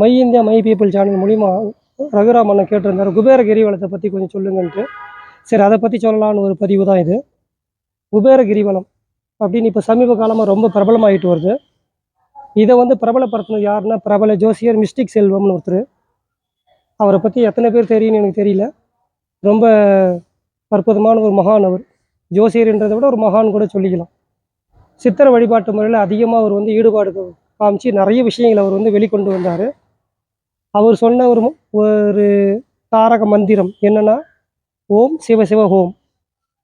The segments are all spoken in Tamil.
My India my people channel மூலிமா ரகுராம் அண்ணன் கேட்டிருந்தார் குபேர கிரிவலத்தை பற்றி கொஞ்சம் சொல்லுங்கன்ட்டு. சரி, அதை பற்றி சொல்லலான்னு ஒரு பதிவு தான் இது. குபேர கிரிவலம் அப்படின்னு இப்போ சமீப காலமாக ரொம்ப பிரபலமாகிட்டு வருது. இதை பிரபலப்படுத்தினது யாருன்னா, பிரபல ஜோசியர் மிஸ்டிக் செல்வம்னு ஒருத்தர். அவரை பற்றி எத்தனை பேர் தெரியும்னு எனக்கு தெரியல. ரொம்ப அற்புதமான ஒரு மகான் அவர். ஜோசியர்ன்றதை விட ஒரு மகான் கூட சொல்லிக்கலாம். சித்திர வழிபாட்டு முறையில் அதிகமாக அவர் ஈடுபாடு காமிச்சு நிறைய விஷயங்களை அவர் வெளிக்கொண்டு வந்தார். அவர் சொன்ன ஒரு தாரக மந்திரம் என்னன்னா, ஓம் சிவ சிவ ஹோம்.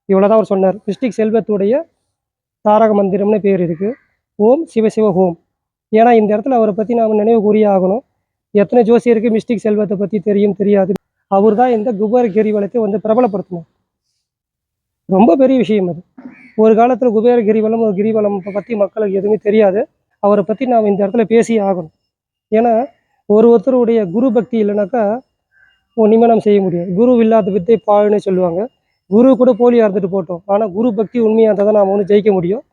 இவ்வளோதான் அவர் சொன்னார். மிஸ்டிக் செல்வத்துடைய தாரக மந்திரம்னு பேர் இருக்குது, ஓம் சிவ சிவ ஹோம். ஏன்னா இந்த இடத்துல அவரை பற்றி நாம் நினைவு கூறியே ஆகணும். எத்தனை ஜோசியருக்கு மிஸ்டிக் செல்வத்தை பற்றி தெரியும் தெரியாது. அவர் தான் இந்த குபேர கிரிவலத்தை பிரபலப்படுத்தினார். ரொம்ப பெரிய விஷயம் அது. ஒரு காலத்தில் குபேர கிரிவலம் ஒரு கிரிவலம் பற்றி மக்களுக்கு எதுவுமே தெரியாது. அவரை பற்றி நாம் இந்த இடத்துல பேசியே ஆகணும். ஏன்னா ஒருத்தருடைய குரு பக்தி இல்லைனாக்கா ஒன்றுமே நம்ம செய்ய முடியாது. குரு இல்லாத வித்தை பாழுன்னு சொல்லுவாங்க. குரு கூட போலியாக இருந்துட்டு போட்டோம், ஆனால் குரு பக்தி உண்மையாக இருந்தால் தான் நாம் ஜெயிக்க முடியும்.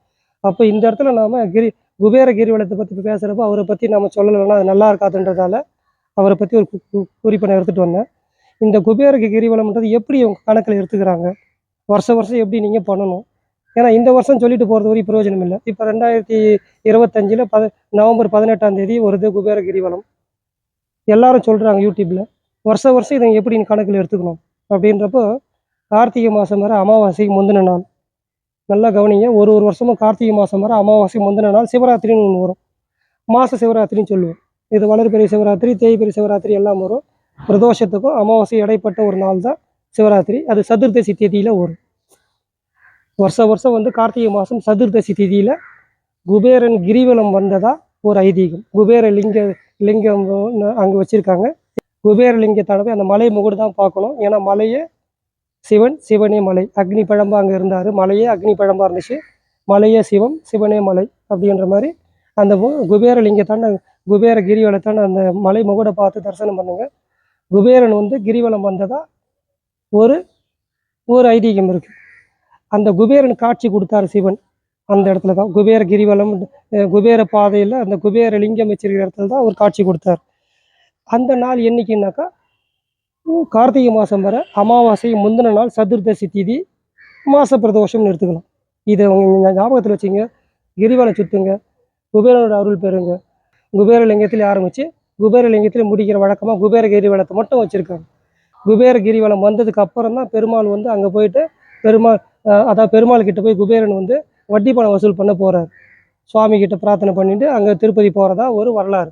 அப்போ இந்த இடத்துல நாம் குபேர கிரிவலத்தை பற்றி பேசுகிறப்போ அவரை பற்றி நம்ம சொல்லலைன்னா அது நல்லா இருக்காதுன்றதால அவரை பற்றி ஒரு குறிப்பை நான் எடுத்துகிட்டு வந்தேன். இந்த குபேர கிரிவலம்ன்றது எப்படி அவங்க கணக்கில் எடுத்துக்கிறாங்க, வருஷம் எப்படி நீங்கள் பண்ணணும். ஏன்னா இந்த வருஷம் சொல்லிட்டு போகிறது வரைக்கும் பிரயோஜனம் இல்லை. இப்போ 2025 நவம்பர் 18 வருது குபேர கிரிவலம். எல்லாரும் சொல்கிறாங்க யூடியூப்பில். வருஷம் இதை எப்படி கணக்கில் எடுத்துக்கணும் அப்படின்றப்போ, கார்த்திகை மாதம் வர அமாவாசைக்கு முந்தின நாள், நல்லா கவனிங்க. ஒரு வருஷமும் கார்த்திகை மாதம் வர அமாவாசைக்கு முந்தின நாள் சிவராத்திரின்னு ஒன்று வரும். மாத சிவராத்திரின்னு சொல்லுவோம். இது வளர்பெரிய சிவராத்திரி, தேய்பெரிய சிவராத்திரி எல்லாம் வரும். பிரதோஷத்துக்கும் அமாவாசை இடைப்பட்ட ஒரு நாள் தான் சிவராத்திரி. அது சதுர்தசி திதியில் வரும். வருஷம் கார்த்திகை மாதம் சதுர்தசி திதியில் குபேரன் கிரிவலம் வந்ததா ஒரு ஐதீகம். குபேர லிங்கம் அங்கே வச்சுருக்காங்க. குபேர லிங்கத்தானவே அந்த மலை முகடு தான் பார்க்கணும். ஏன்னா மலையே சிவன், சிவனே மலை. அக்னி பழம்பா அங்கே இருந்தார். மலையே அக்னி பழம்பா இருந்துச்சு. மலையே சிவம், சிவனே மலை அப்படின்ற மாதிரி அந்த குபேர லிங்கத்தான குபேர கிரிவலத்தான அந்த மலை முகடை பார்த்து தரிசனம் பண்ணுங்க. குபேரன் கிரிவலம் வந்ததா ஒரு ஐதீகம் இருக்குது. அந்த குபேரன் காட்சி கொடுத்தாரு சிவன். அந்த இடத்துல தான் குபேர கிரிவலம், குபேர பாதையில் அந்த குபேர லிங்கம் வச்சிருக்கிற இடத்துல தான் அவர் காட்சி கொடுத்தார். அந்த நாள் என்னைக்குனாக்கா கார்த்திகை மாதம் வர அமாவாசை முந்தின நாள் சதுர்தசி திதி, மாச பிரதோஷம்னு எடுத்துக்கலாம். இதை அவங்க ஞாபகத்தில் வச்சுங்க. கிரிவலம் சுற்றுங்க, குபேரனோட அருள் பெறுங்க. குபேர லிங்கத்தில் ஆரம்பித்து குபேர லிங்கத்தில் முடிக்கிற வழக்கமாக குபேர கிரிவலத்தை மட்டும் வச்சுருக்காங்க. குபேர கிரிவலம் வந்ததுக்கு அப்புறம் தான் பெருமாள் அங்கே போயிட்டு பெருமாள் கிட்ட போய் குபேரன் வட்டி பணம் வசூல் பண்ண போகிறார். சுவாமி கிட்ட பிரார்த்தனை பண்ணிட்டு அங்கே திருப்பதி போகிறதா ஒரு வரலாறு.